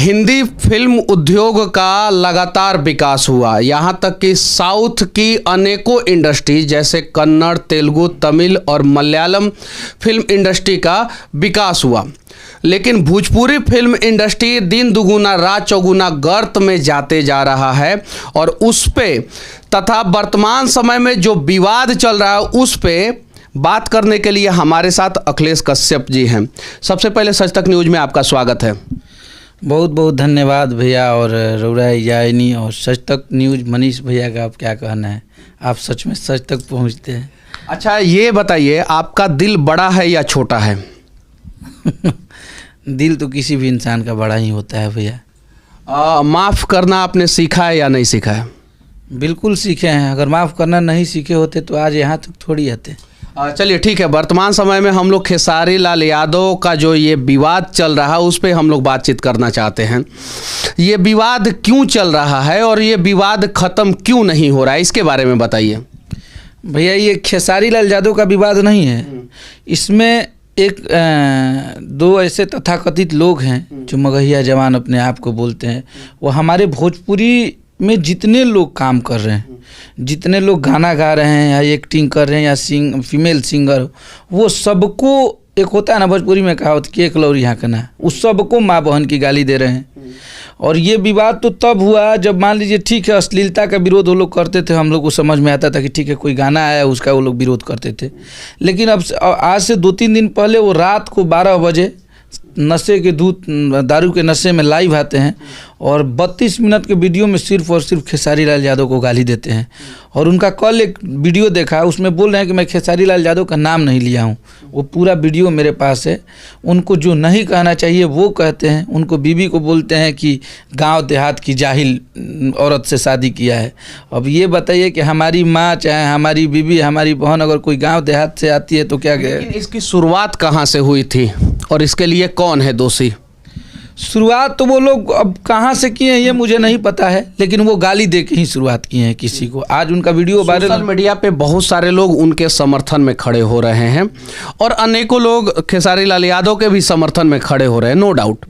Hindi film उद्योग का लगातार विकास हुआ, यहाँ तक कि साउथ की अनेकों इंडस्ट्री जैसे कन्नड़, तेलुगु, तमिल और मलयालम फिल्म इंडस्ट्री का विकास हुआ। लेकिन भोजपुरी फिल्म इंडस्ट्री दिन दुगुना रात चौगुना गर्त में जाते जा रहा है और उस पे तथा वर्तमान समय में जो विवाद चल रहा है उस पे बात करने के लिए हमारे साथ अखिलेश कश्यप जी हैं। सबसे पहले सच तक न्यूज़ में आपका स्वागत है। बहुत बहुत धन्यवाद भैया। और रौरा यानी और सच तक न्यूज़ मनीष भैया का आप क्या कहना है? आप सच में सच तक पहुंचते हैं। अच्छा ये बताइए, आपका दिल बड़ा है या छोटा है? दिल तो किसी भी इंसान का बड़ा ही होता है भैया। माफ़ करना आपने सीखा है या नहीं सीखा है? बिल्कुल सीखे हैं। अगर माफ़ करना नहीं सीखे होते तो आज यहाँ तक थोड़ी आते। चलिए ठीक है, वर्तमान समय में हम लोग खेसारी लाल यादव का जो ये विवाद चल रहा है उस पर हम लोग बातचीत करना चाहते हैं। ये विवाद क्यों चल रहा है और ये विवाद ख़त्म क्यों नहीं हो रहा है, इसके बारे में बताइए। भैया ये खेसारी लाल यादव का विवाद नहीं है, इसमें एक दो ऐसे तथाकथित लोग हैं जो मगहिया जवान अपने आप को बोलते हैं। वो हमारे भोजपुरी में जितने लोग काम कर रहे हैं, जितने लोग गाना गा रहे हैं या एक्टिंग कर रहे हैं या फीमेल सिंगर, वो सबको, एक होता है ना भोजपुरी में कहावत कि एक लौरी यहाँ कहना, उस सबको माँ बहन की गाली दे रहे हैं। और ये विवाद तो तब हुआ जब मान लीजिए ठीक है अश्लीलता का विरोध वो लोग करते थे, हम लोग को समझ में आता था कि ठीक है कोई गाना आया उसका वो लोग विरोध करते थे। लेकिन अब आज से 2-3 दिन पहले वो रात को 12 बजे नशे के दारू के नशे में लाइव आते हैं और 32 मिनट के वीडियो में सिर्फ और सिर्फ खेसारी लाल यादव को गाली देते हैं। और उनका कल एक वीडियो देखा, उसमें बोल रहे हैं कि मैं खेसारी लाल यादव का नाम नहीं लिया हूं। वो पूरा वीडियो मेरे पास है। उनको जो नहीं कहना चाहिए वो कहते हैं। उनको बीवी को बोलते हैं कि गांव देहात की जाहिल औरत से शादी किया है। अब ये बताइए कि हमारी माँ चाहे हमारी बीवी हमारी बहन अगर कोई गाँव देहात से आती है तो क्या? लेकिन इसकी शुरुआत कहाँ से हुई थी और इसके लिए कौन है दोषी? शुरुआत तो वो लोग अब कहाँ से किए हैं ये मुझे नहीं पता है, लेकिन वो गाली दे के ही शुरुआत किए हैं किसी को। आज उनका वीडियो वायरल, सोशल मीडिया पे बहुत सारे लोग उनके समर्थन में खड़े हो रहे हैं और अनेकों लोग खेसारी लाल यादव के भी समर्थन में खड़े हो रहे हैं, नो डाउट।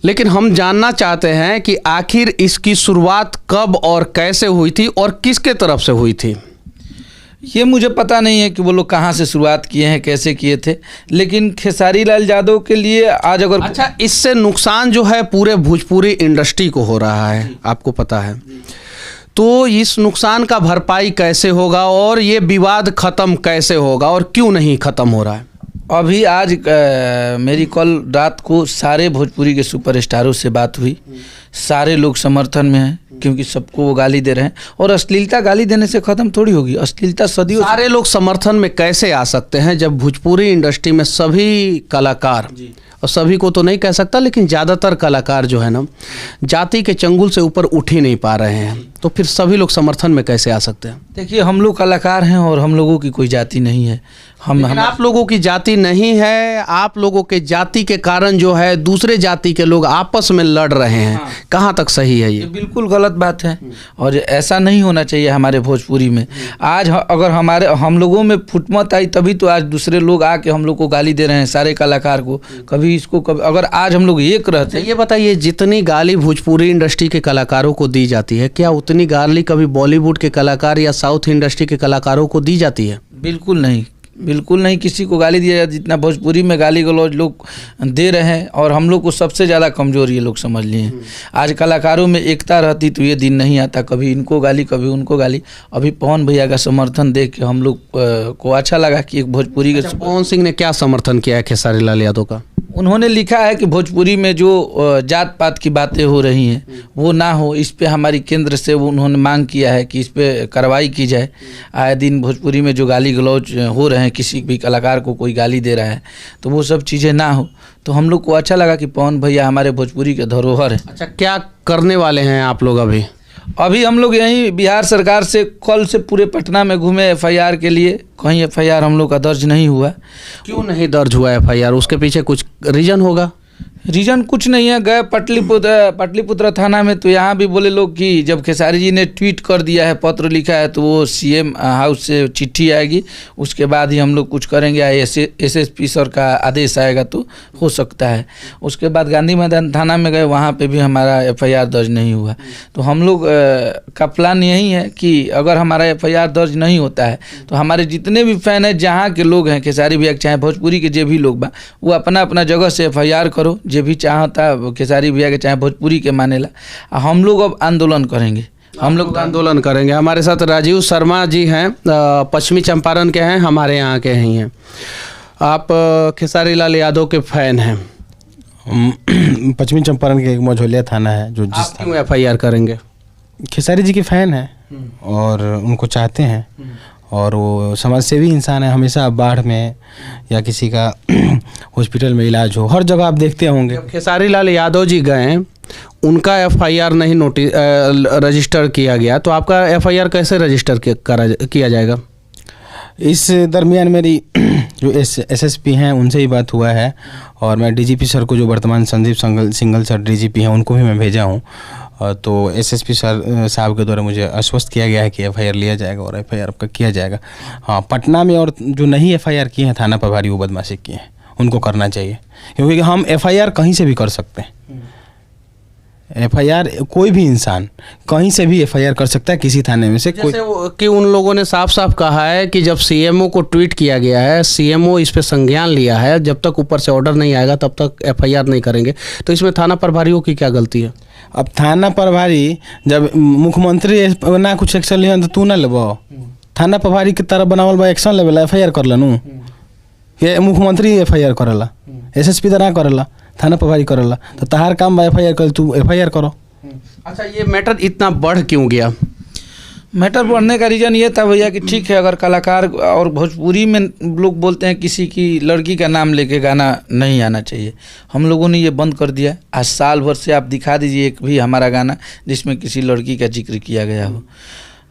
लेकिन हम जानना चाहते हैं कि आखिर इसकी शुरुआत कब और कैसे हुई थी और किसके तरफ से हुई थी? ये मुझे पता नहीं है कि वो लोग कहाँ से शुरुआत किए हैं, कैसे किए थे। लेकिन खेसारी लाल यादव के लिए आज अगर अच्छा, इससे नुकसान जो है पूरे भोजपुरी इंडस्ट्री को हो रहा है, आपको पता है, तो इस नुकसान का भरपाई कैसे होगा और ये विवाद ख़त्म कैसे होगा और क्यों नहीं ख़त्म हो रहा है? अभी आज मेरी कल रात को सारे भोजपुरी के सुपरस्टारों से बात हुई। सारे लोग समर्थन में हैं क्योंकि सबको वो गाली दे रहे हैं। और अश्लीलता गाली देने से ख़त्म थोड़ी होगी, अश्लीलता सदियों। सारे लोग समर्थन में कैसे आ सकते हैं जब भोजपुरी इंडस्ट्री में सभी कलाकार, और सभी को तो नहीं कह सकता लेकिन ज़्यादातर कलाकार जो है ना जाति के चंगुल से ऊपर उठ ही नहीं पा रहे हैं, तो फिर सभी लोग समर्थन में कैसे आ सकते हैं? देखिए हम लोग कलाकार हैं और हम लोगों की कोई जाति नहीं है। आप लोगों की जाति नहीं है, आप लोगों के जाति के कारण जो है दूसरे जाति के लोग आपस में लड़ रहे हैं। हाँ। कहाँ तक सही है ये? बिल्कुल गलत बात है और ऐसा नहीं होना चाहिए हमारे भोजपुरी में। आज अगर हम लोगों में फुटमत आई तभी तो आज दूसरे लोग आके हम लोग को गाली दे रहे हैं, सारे कलाकार को। कभी इसको कभी अगर आज हम लोग एक रहते। ये बताइए, जितनी गाली भोजपुरी इंडस्ट्री के कलाकारों को दी जाती है, क्या उतनी गाली कभी बॉलीवुड के कलाकार या साउथ इंडस्ट्री के कलाकारों को दी जाती है? बिल्कुल नहीं, बिल्कुल नहीं। किसी को गाली दिया जाए जितना भोजपुरी में गाली गलौज लोग दे रहे हैं। और हम लोग को सबसे ज़्यादा कमज़ोर ये लोग समझ लिए हैं। आज कलाकारों में एकता रहती तो ये दिन नहीं आता, कभी इनको गाली कभी उनको गाली। अभी पवन भैया का समर्थन देख के हम लोग को अच्छा लगा कि एक भोजपुरी के। पवन सिंह ने क्या समर्थन किया है खेसारी लाल यादव का? उन्होंने लिखा है कि भोजपुरी में जो जात पात की बातें हो रही हैं वो ना हो, इस पे हमारी केंद्र से वो उन्होंने मांग किया है कि इस पे कार्रवाई की जाए। आए दिन भोजपुरी में जो गाली गलौज हो रहे हैं, किसी भी कलाकार को कोई गाली दे रहा है, तो वो सब चीज़ें ना हो। तो हम लोग को अच्छा लगा कि पवन भैया हमारे भोजपुरी के धरोहर है। अच्छा, क्या करने वाले हैं आप लोग अभी? अभी हम लोग यहीं बिहार सरकार से कल से पूरे पटना में घूमे FIR के लिए। कहीं FIR हम लोग का दर्ज नहीं हुआ। क्यों नहीं दर्ज हुआ FIR? उसके पीछे कुछ रीज़न होगा? रीजन कुछ नहीं है। गए पाटलिपुत्र थाना में, तो यहाँ भी बोले लोग कि जब खेसारी जी ने ट्वीट कर दिया है, पत्र लिखा है, तो वो सीएम हाउस से चिट्ठी आएगी, उसके बाद ही हम लोग कुछ करेंगे, एसएसपी सर का आदेश आएगा तो हो सकता है। उसके बाद गांधी मैदान थाना में गए, वहाँ पे भी हमारा एफआईआर दर्ज नहीं हुआ। तो हम लोग का प्लान यही है कि अगर हमारा एफआईआर दर्ज नहीं होता है तो हमारे जितने भी फैन हैं, जहाँ के लोग हैं, खेसारी भैया चाहे भोजपुरी के जो भी लोग बा, वो अपना अपना जगह से एफआईआर करो, जो भी चाहता खेसारी भैया के चाहे भोजपुरी के मानेला। हम लोग अब आंदोलन करेंगे, हम लोग आंदोलन करेंगे। हमारे साथ राजीव शर्मा जी हैं, पश्चिमी चंपारण के हैं, हमारे यहाँ के ही हैं। आप खेसारी लाल यादव के फैन हैं। पश्चिमी चंपारण के एक मझौलिया थाना है जो आप क्यों एफआईआर करेंगे? खेसारी जी के फैन हैं और उनको चाहते हैं, और वो समाज सेवी इंसान है। हमेशा बाढ़ में या किसी का हॉस्पिटल में इलाज हो, हर जगह आप देखते होंगे। जब खेसारी लाल यादव जी गए, उनका एफआईआर नहीं रजिस्टर किया गया, तो आपका एफआईआर कैसे रजिस्टर किया जाएगा? इस दरमियान मेरी जो एसएसपी हैं उनसे ही बात हुआ है, और मैं डीजीपी सर को, जो वर्तमान संदीप सिंगल सर डीजीपी हैं, उनको भी मैं भेजा हूँ। तो एसएसपी सर साहब के द्वारा मुझे आश्वस्त किया गया है कि एफआईआर लिया जाएगा और एफआईआर आपका किया जाएगा। हाँ, पटना में और जो नहीं एफआईआर किए हैं थाना प्रभारी, वो बदमाशी किए हैं, उनको करना चाहिए, क्योंकि हम एफआईआर कहीं से भी कर सकते हैं। एफआईआर कोई भी इंसान कहीं से भी एफआईआर कर सकता है, किसी थाने में से। कोई कि उन लोगों ने साफ साफ कहा है कि जब सीएमओ को ट्वीट किया गया है, सीएमओ इस पे संज्ञान लिया है, जब तक ऊपर से ऑर्डर नहीं आएगा तब तक एफआईआर नहीं करेंगे। तो इसमें थाना प्रभारियों की क्या गलती है? अब थाना प्रभारी जब मुख्यमंत्री ना कुछ एक्शन लिया तो तू ना लेबो, थाना प्रभारी की तरह बनावल बा एक्शन लेवल एफआईआर कर लेनू। ये मुख्यमंत्री एफआईआर करेला, एसएसपी तो ना करेला, थाना प्रभारी करेला। तो तहार काम बा एफआईआर कर, तू एफआईआर करो। अच्छा, ये मैटर इतना बढ़ क्यों गया? मैटर बढ़ने का रीज़न ये था भैया कि ठीक है, अगर कलाकार और भोजपुरी में लोग बोलते हैं किसी की लड़की का नाम लेके गाना नहीं आना चाहिए, हम लोगों ने ये बंद कर दिया। आज साल भर से आप दिखा दीजिए एक भी हमारा गाना जिसमें किसी लड़की का जिक्र किया गया हो।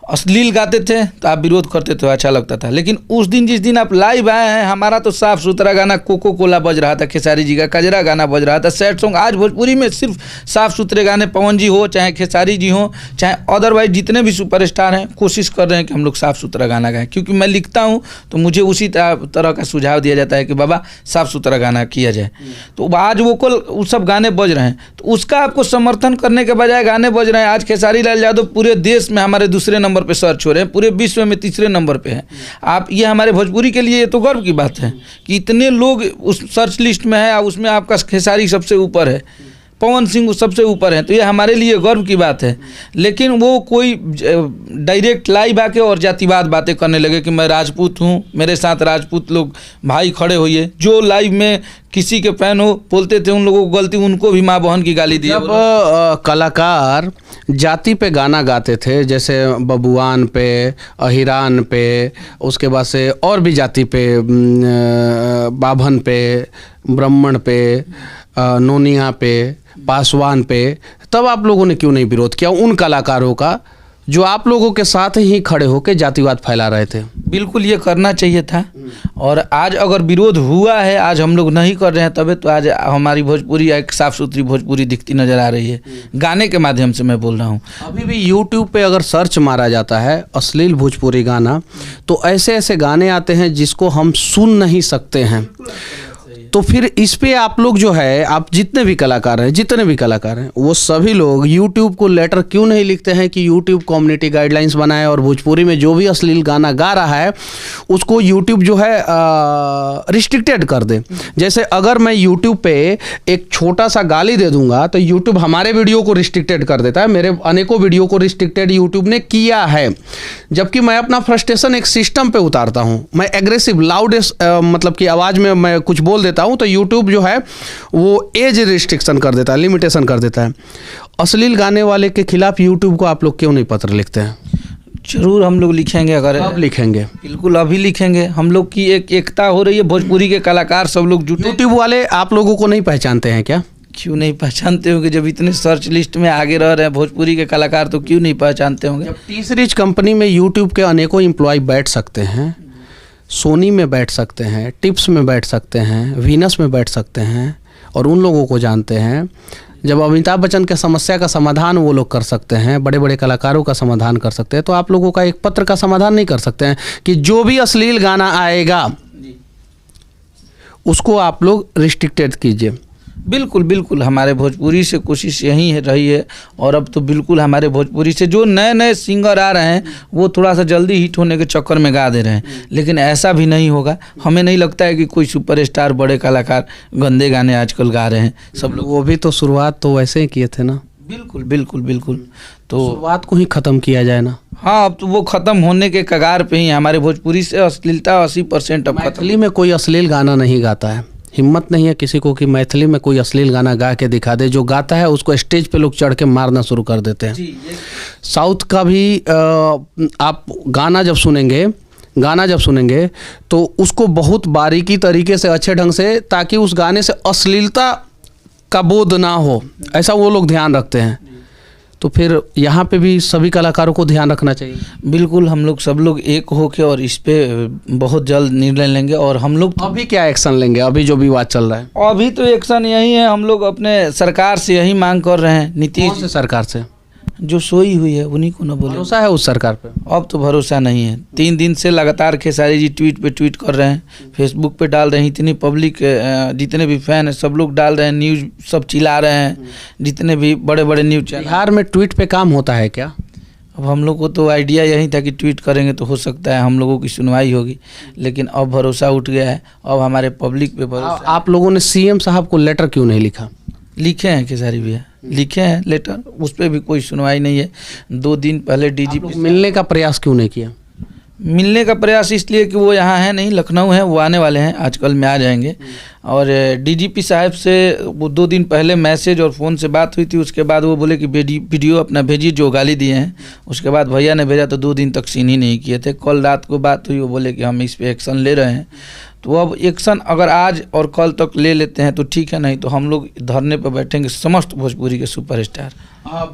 अश्लील गाते थे तो आप विरोध करते तो अच्छा लगता था, लेकिन उस दिन जिस दिन आप लाइव आए हैं, हमारा तो साफ़ सुथरा गाना कोको कोला बज रहा था, खेसारी जी का कजरा गाना बज रहा था, सैड सॉन्ग। आज भोजपुरी में सिर्फ साफ़ सुथरे गाने, पवन जी हो चाहे खेसारी जी हो चाहे अदरवाइज जितने भी सुपरस्टार हैं, कोशिश कर रहे हैं कि हम लोग साफ़ सुथरा गाना गाएं। क्योंकि मैं लिखता हूँ तो मुझे उसी तरह का सुझाव दिया जाता है कि बाबा साफ़ सुथरा गाना किया जाए। तो आज वो सब गाने बज रहे हैं, तो उसका आपको समर्थन करने के बजाय गाने बज रहे हैं। आज खेसारी लाल यादव पूरे देश में हमारे दूसरे नंबर पे सर्च हो रहे हैं, पूरे विश्व में तीसरे नंबर पे हैं। आप, ये हमारे भोजपुरी के लिए ये तो गर्व की बात है कि इतने लोग उस सर्च लिस्ट में है, उसमें आपका खेसारी सबसे ऊपर है, पवन सिंह सबसे ऊपर है, तो ये हमारे लिए गर्व की बात है। लेकिन वो कोई डायरेक्ट लाइव आके और जातिवाद बातें करने लगे कि मैं राजपूत हूँ, मेरे साथ राजपूत लोग भाई खड़े होइए। जो लाइव में किसी के फैन हो बोलते थे उन लोगों को गलती, उनको भी माँ बहन की गाली दी। जब कलाकार जाति पे गाना गाते थे, जैसे बबुआन पे, अहिरान पे, उसके बाद से और भी जाति पे, बाभन पे, ब्राह्मण पे, नोनिया पे, पासवान पे, तब आप लोगों ने क्यों नहीं विरोध किया उन कलाकारों का जो आप लोगों के साथ ही खड़े होकर जातिवाद फैला रहे थे? बिल्कुल ये करना चाहिए था, और आज अगर विरोध हुआ है, आज हम लोग नहीं कर रहे हैं, तबे तो आज हमारी भोजपुरी एक साफ़ सुथरी भोजपुरी दिखती नज़र आ रही है, गाने के माध्यम से मैं बोल रहा हूँ। अभी भी यूट्यूब पे अगर सर्च मारा जाता है अश्लील भोजपुरी गाना, तो ऐसे ऐसे गाने आते हैं जिसको हम सुन नहीं सकते हैं। तो फिर इस पे आप लोग जो है, आप जितने भी कलाकार हैं वो सभी लोग यूट्यूब को लेटर क्यों नहीं लिखते हैं कि यूट्यूब कम्युनिटी गाइडलाइंस बनाए और भोजपुरी में जो भी अश्लील गाना गा रहा है उसको यूट्यूब जो है रिस्ट्रिक्टेड कर दे। जैसे अगर मैं यूट्यूब पे एक छोटा सा गाली दे दूंगा तो यूट्यूब हमारे वीडियो को रिस्ट्रिक्टेड कर देता है, मेरे अनेकों वीडियो को रिस्ट्रिक्टेड यूट्यूब ने किया है। जबकि मैं अपना फ्रस्ट्रेशन एक सिस्टम पे उतारता हूँ, मैं एग्रेसिव लाउडेस्ट मतलब कि आवाज़ में मैं कुछ बोल देता हूँ, तो यूट्यूब जो है वो एज रिस्ट्रिक्शन कर देता है, लिमिटेशन कर देता है। अश्लील गाने वाले के खिलाफ यूट्यूब को आप लोग क्यों नहीं पत्र लिखते हैं? जरूर हम लोग लिखेंगे। अगर अब लिखेंगे? बिल्कुल अभी लिखेंगे। हम लोग की एक एकता हो रही है, भोजपुरी के कलाकार सब लोग जुटे। यूट्यूब वाले आप लोगों को नहीं पहचानते हैं क्या? क्यों नहीं पहचानते होंगे, जब इतने सर्च लिस्ट में आगे रह रहे हैं भोजपुरी के कलाकार, तो क्यों नहीं पहचानते होंगे। जब टी-सीरीज कंपनी में यूट्यूब के अनेकों एम्प्लॉय बैठ सकते हैं, सोनी में बैठ सकते हैं, टिप्स में बैठ सकते हैं, वीनस में बैठ सकते हैं, और उन लोगों को जानते हैं। जब अमिताभ बच्चन के समस्या का समाधान वो लोग कर सकते हैं, बड़े बड़े कलाकारों का समाधान कर सकते हैं, तो आप लोगों का एक पत्र का समाधान नहीं कर सकते हैं कि जो भी अश्लील गाना आएगा उसको आप लोग रिस्ट्रिक्टेड कीजिए। बिल्कुल बिल्कुल, हमारे भोजपुरी से कोशिश यही है रही है, और अब तो बिल्कुल हमारे भोजपुरी से जो नए नए सिंगर आ रहे हैं वो थोड़ा सा जल्दी हिट होने के चक्कर में गा दे रहे हैं, लेकिन ऐसा भी नहीं होगा। हमें नहीं लगता है कि कोई सुपरस्टार बड़े कलाकार गंदे गाने आजकल गा रहे हैं सब लोग। वो भी तो शुरुआत तो वैसे ही किए थे ना। बिल्कुल बिल्कुल बिल्कुल, तो शुरुआत को ही ख़त्म किया जाए ना। हाँ, अब तो वो ख़त्म होने के कगार पे ही। हमारे भोजपुरी से अश्लीलता 80% अब खत्म। मैथिली में कोई अश्लील गाना नहीं गाता है, हिम्मत नहीं है किसी को कि मैथिली में कोई अश्लील गाना गा के दिखा दे। जो गाता है उसको स्टेज पे लोग चढ़ के मारना शुरू कर देते हैं। साउथ का भी आप गाना जब सुनेंगे तो उसको बहुत बारीकी तरीके से अच्छे ढंग से, ताकि उस गाने से अश्लीलता का बोध ना हो, ऐसा वो लोग ध्यान रखते हैं। तो फिर यहाँ पे भी सभी कलाकारों को ध्यान रखना चाहिए। बिल्कुल, हम लोग सब लोग एक होके और इस पे बहुत जल्द निर्णय लेंगे। और हम लोग अभी क्या एक्शन लेंगे, अभी जो विवाद चल रहा है? अभी तो एक्शन यही है, हम लोग अपने सरकार से यही मांग कर रहे हैं। नीतीश कौन से सरकार से? जो सोई हुई है उन्हीं को ना बोले। भरोसा है उस सरकार पे? अब तो भरोसा नहीं है। 3 दिन से लगातार खेसारी जी ट्वीट पे ट्वीट कर रहे हैं, फेसबुक पे डाल रहे हैं। इतनी पब्लिक, जितने भी फैन हैं सब लोग डाल रहे हैं, न्यूज़ सब चिल्ला रहे हैं, जितने भी बड़े बड़े न्यूज़ चैनल। बिहार में ट्वीट पे काम होता है क्या? अब हम लोग को तो आइडिया यही था कि ट्वीट करेंगे तो हो सकता है हम लोगों की सुनवाई होगी, लेकिन अब भरोसा उठ गया है। अब हमारे पब्लिक पे भरोसा। आप लोगों ने सीएम साहब को लेटर क्यों नहीं लिखा? लिखे हैं खेसारी भैया, लिखे हैं लेटर, उस पर भी कोई सुनवाई नहीं है। 2 दिन पहले डीजीपी मिलने का प्रयास क्यों नहीं किया? मिलने का प्रयास इसलिए कि वो यहाँ है नहीं, लखनऊ है, वो आने वाले हैं, आजकल में आ जाएंगे। और डीजीपी साहब से वो 2 दिन पहले मैसेज और फ़ोन से बात हुई थी। उसके बाद वो बोले कि वीडियो अपना भेजिए जो गाली दिए हैं। उसके बाद भैया ने भेजा तो 2 दिन तक सीन ही नहीं किए थे। कल रात को बात हुई, वो बोले कि हम इस पे एक्शन ले रहे हैं। तो अब एक्शन अगर आज और कल तक ले लेते हैं तो ठीक है, नहीं तो हम लोग धरने पर बैठेंगे समस्त भोजपुरी के सुपरस्टार।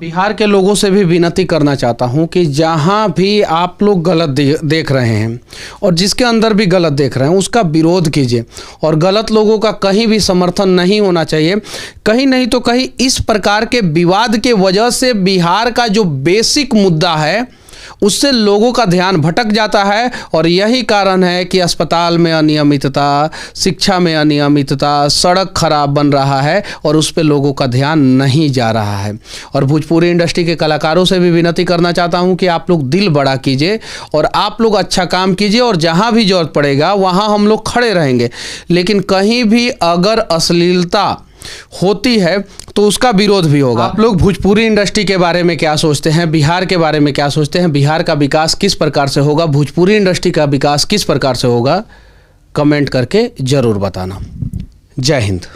बिहार के लोगों से भी विनती करना चाहता हूं कि जहां भी आप लोग गलत देख रहे हैं और जिसके अंदर भी गलत देख रहे हैं उसका विरोध कीजिए, और गलत लोगों का कहीं भी समर्थन नहीं होना चाहिए। कहीं नहीं तो कहीं इस प्रकार के विवाद के वजह से बिहार का जो बेसिक मुद्दा है उससे लोगों का ध्यान भटक जाता है, और यही कारण है कि अस्पताल में अनियमितता, शिक्षा में अनियमितता, सड़क खराब बन रहा है और उस पर लोगों का ध्यान नहीं जा रहा है। और भोजपुरी इंडस्ट्री के कलाकारों से भी विनती करना चाहता हूं कि आप लोग दिल बड़ा कीजिए और आप लोग अच्छा काम कीजिए, और जहां भी जरूरत पड़ेगा वहां हम लोग खड़े रहेंगे। लेकिन कहीं भी अगर अश्लीलता होती है तो उसका विरोध भी होगा। आप लोग भोजपुरी इंडस्ट्री के बारे में क्या सोचते हैं, बिहार के बारे में क्या सोचते हैं, बिहार का विकास किस प्रकार से होगा, भोजपुरी इंडस्ट्री का विकास किस प्रकार से होगा, कमेंट करके जरूर बताना। जय हिंद।